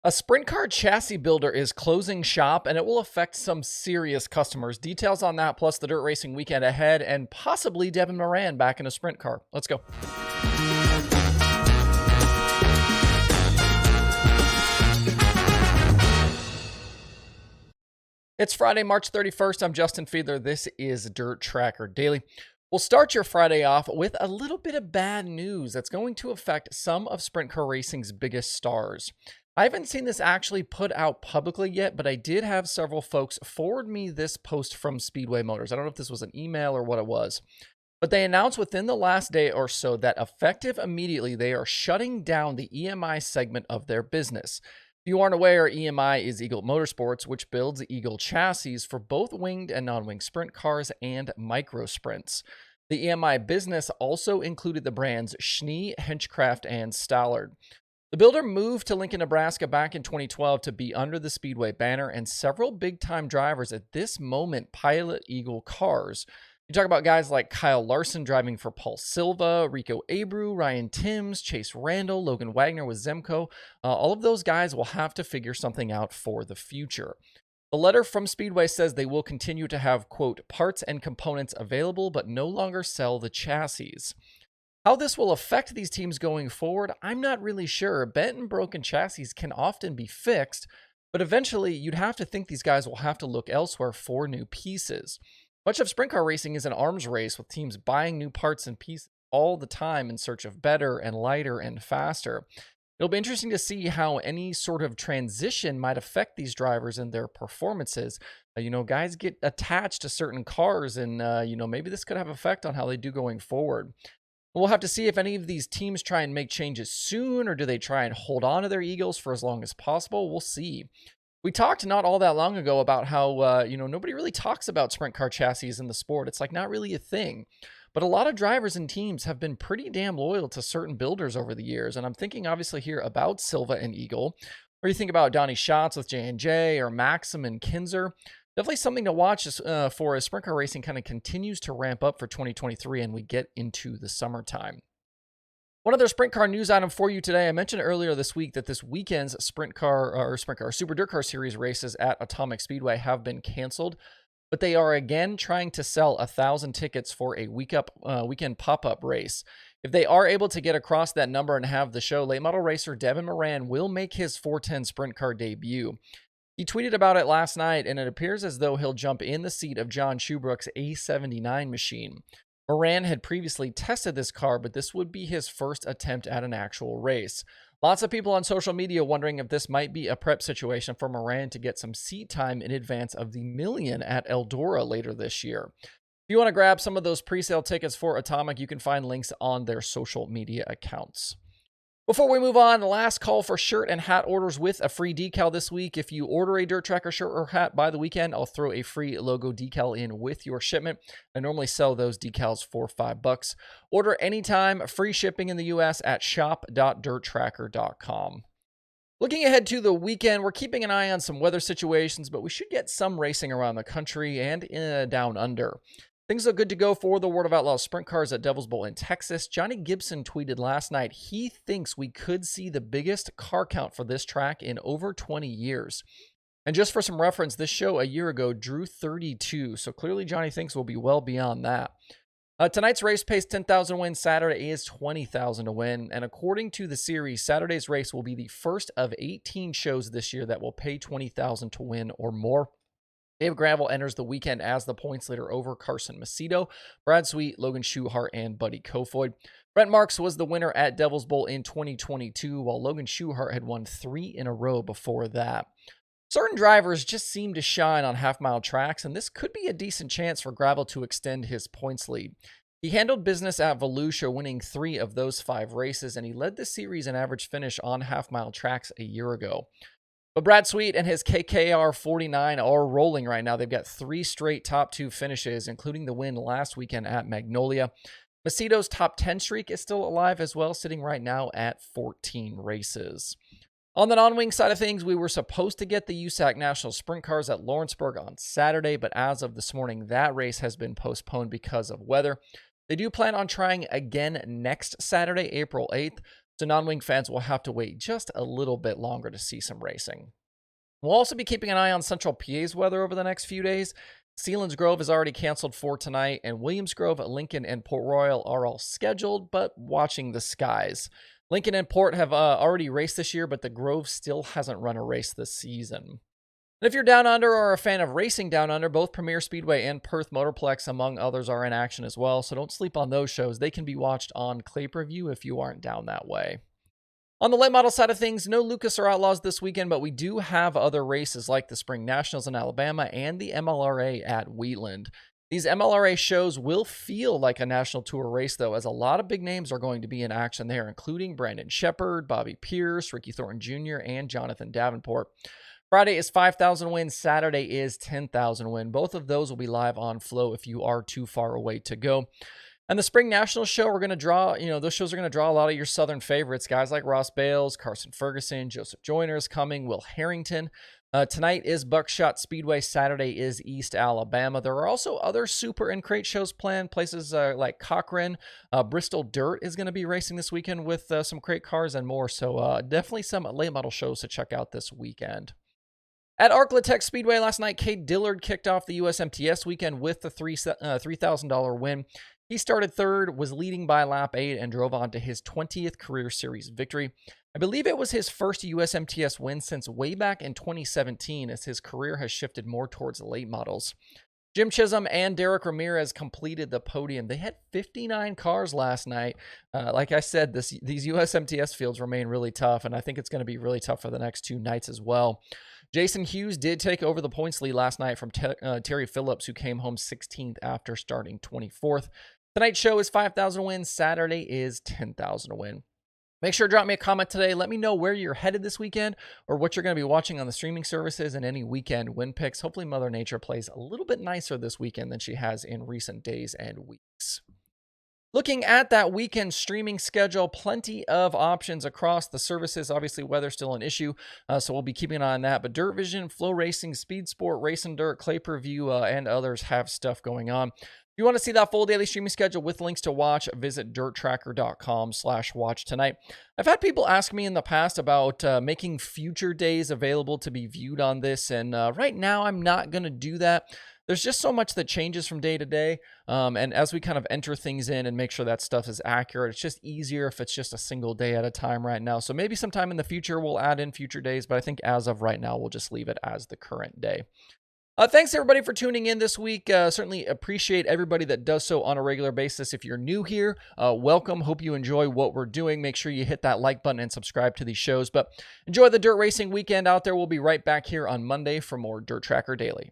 A sprint car chassis builder is closing shop and it will affect some serious customers. Details on that, plus the dirt racing weekend ahead, and possibly Devin Moran back in a sprint car. Let's go. It's Friday, March 31st. I'm Justin Fiedler. This is Dirt Tracker Daily. We'll start your Friday off with a little bit of bad news that's going to affect some of sprint car racing's biggest stars. I haven't seen this actually put out publicly yet, but I did have several folks forward me this post from Speedway Motors. I don't know if this was an email or what it was, but they announced within the last day or so that effective immediately, they are shutting down the EMI segment of their business. If you aren't aware, EMI is Eagle Motorsports, which builds Eagle chassis for both winged and non-winged sprint cars and micro sprints. The EMI business also included the brands Schnee, Henchcraft, and Dillard. The builder moved to Lincoln, Nebraska back in 2012 to be under the Speedway banner, and several big-time drivers at this moment pilot Eagle cars. You talk about guys like Kyle Larson driving for Paul Silva, Rico Abreu, Ryan Timms, Chase Randall, Logan Wagner with Zemco. All of those guys will have to figure something out for the future. The letter from Speedway says they will continue to have, quote, parts and components available, but no longer sell the chassis. How this will affect these teams going forward, I'm not really sure. Bent and broken chassis can often be fixed, but eventually you'd have to think these guys will have to look elsewhere for new pieces. Much of sprint car racing is an arms race with teams buying new parts and pieces all the time in search of better and lighter and faster. It'll be interesting to see how any sort of transition might affect these drivers and their performances. Guys get attached to certain cars and, maybe this could have effect on how they do going forward. We'll have to see if any of these teams try and make changes soon, or do they try and hold on to their Eagles for as long as possible? We'll see. We talked not all that long ago about how, nobody really talks about sprint car chassis in the sport. It's like not really a thing. But a lot of drivers and teams have been pretty damn loyal to certain builders over the years. And I'm thinking obviously here about Silva and Eagle, or you think about Donnie Schatz with J&J or Maxim and Kinzer. Definitely something to watch for as sprint car racing kind of continues to ramp up for 2023 and we get into the summertime. One other sprint car news item for you today. I mentioned earlier this week that this weekend's Super Dirt Car Series races at Atomic Speedway have been canceled, but they are again trying to sell 1,000 tickets for a weekend pop-up race. If they are able to get across that number and have the show, late model racer Devin Moran will make his 410 sprint car debut. He tweeted about it last night, and it appears as though he'll jump in the seat of John Schubrook's A79 machine. Moran had previously tested this car, but this would be his first attempt at an actual race. Lots of people on social media wondering if this might be a prep situation for Moran to get some seat time in advance of the Million at Eldora later this year. If you want to grab some of those pre-sale tickets for Atomic, you can find links on their social media accounts. Before we move on, the last call for shirt and hat orders with a free decal this week. If you order a Dirt Tracker shirt or hat by the weekend, I'll throw a free logo decal in with your shipment. I normally sell those decals for $5. Order anytime, free shipping in the US at shop.dirttracker.com. Looking ahead to the weekend, we're keeping an eye on some weather situations, but we should get some racing around the country and down under. Things look good to go for the World of Outlaws sprint cars at Devil's Bowl in Texas. Johnny Gibson tweeted last night he thinks we could see the biggest car count for this track in over 20 years. And just for some reference, this show a year ago drew 32, so clearly Johnny thinks we'll be well beyond that. Tonight's race pays 10,000 to win. Saturday is 20,000 to win. And according to the series, Saturday's race will be the first of 18 shows this year that will pay 20,000 to win or more. Dave Gravel enters the weekend as the points leader over Carson Macedo, Brad Sweet, Logan Schuchart, and Buddy Kofoid. Brent Marks was the winner at Devil's Bowl in 2022, while Logan Schuchart had won 3 in a row before that. Certain drivers just seem to shine on half-mile tracks, and this could be a decent chance for Gravel to extend his points lead. He handled business at Volusia, winning 3 of those 5 races, and he led the series in average finish on half-mile tracks a year ago. But Brad Sweet and his KKR 49 are rolling right now. They've got 3 straight top 2 finishes, including the win last weekend at Magnolia. Macedo's top 10 streak is still alive as well, sitting right now at 14 races. On the non-wing side of things, we were supposed to get the USAC National Sprint Cars at Lawrenceburg on Saturday, but as of this morning, that race has been postponed because of weather. They do plan on trying again next Saturday, April 8th. so non-wing fans will have to wait just a little bit longer to see some racing. We'll also be keeping an eye on Central PA's weather over the next few days. Selinsgrove is already canceled for tonight, and Williamsgrove, Lincoln, and Port Royal are all scheduled, but watching the skies. Lincoln and Port have already raced this year, but the Grove still hasn't run a race this season. And if you're down under or a fan of racing down under, both Premier Speedway and Perth Motorplex, among others, are in action as well, so don't sleep on those shows. They can be watched on Clay-Per-View if you aren't down that way. On the late model side of things, no Lucas or Outlaws this weekend, but we do have other races like the Spring Nationals in Alabama and the MLRA at Wheatland. These MLRA shows will feel like a national tour race, though, as a lot of big names are going to be in action there, including Brandon Shepard, Bobby Pierce, Ricky Thornton Jr., and Jonathan Davenport. Friday is 5,000 win. Saturday is 10,000 win. Both of those will be live on Flow if you are too far away to go. And the Spring National Show, we're going to draw, those shows are going to draw a lot of your Southern favorites, guys like Ross Bales, Carson Ferguson, Joseph Joyner is coming, Will Harrington. Tonight is Buckshot Speedway. Saturday is East Alabama. There are also other super and crate shows planned, places like Cochrane. Bristol Dirt is going to be racing this weekend with some crate cars and more. So definitely some late model shows to check out this weekend. At Arklatex Speedway last night, Cade Dillard kicked off the USMTS weekend with the $3,000 win. He started third, was leading by lap 8, and drove on to his 20th career series victory. I believe it was his first USMTS win since way back in 2017, as his career has shifted more towards late models. Jim Chisholm and Derek Ramirez completed the podium. They had 59 cars last night. Like I said, these USMTS fields remain really tough, and I think it's going to be really tough for the next 2 nights as well. Jason Hughes did take over the points lead last night from Terry Phillips, who came home 16th after starting 24th. Tonight's show is 5,000 wins. Saturday is 10,000 win. Make sure to drop me a comment today. Let me know where you're headed this weekend or what you're going to be watching on the streaming services and any weekend win picks. Hopefully Mother Nature plays a little bit nicer this weekend than she has in recent days and weeks. Looking at that weekend streaming schedule, plenty of options across the services. Obviously, weather's still an issue, so we'll be keeping an eye on that. But Dirt Vision, Flow Racing, Speed Sport, Racing Dirt, Clay-Per-View, and others have stuff going on. If you want to see that full daily streaming schedule with links to watch, visit dirttracker.com/watch tonight. I've had people ask me in the past about making future days available to be viewed on this, and right now I'm not going to do that. There's just so much that changes from day to day, and as we kind of enter things in and make sure that stuff is accurate, it's just easier if it's just a single day at a time right now. So maybe sometime in the future we'll add in future days, but I think as of right now we'll just leave it as the current day. Thanks everybody for tuning in this week. Certainly appreciate everybody that does so on a regular basis. If you're new here, welcome. Hope you enjoy what we're doing. Make sure you hit that like button and subscribe to these shows. But enjoy the dirt racing weekend out there. We'll be right back here on Monday for more Dirt Tracker Daily.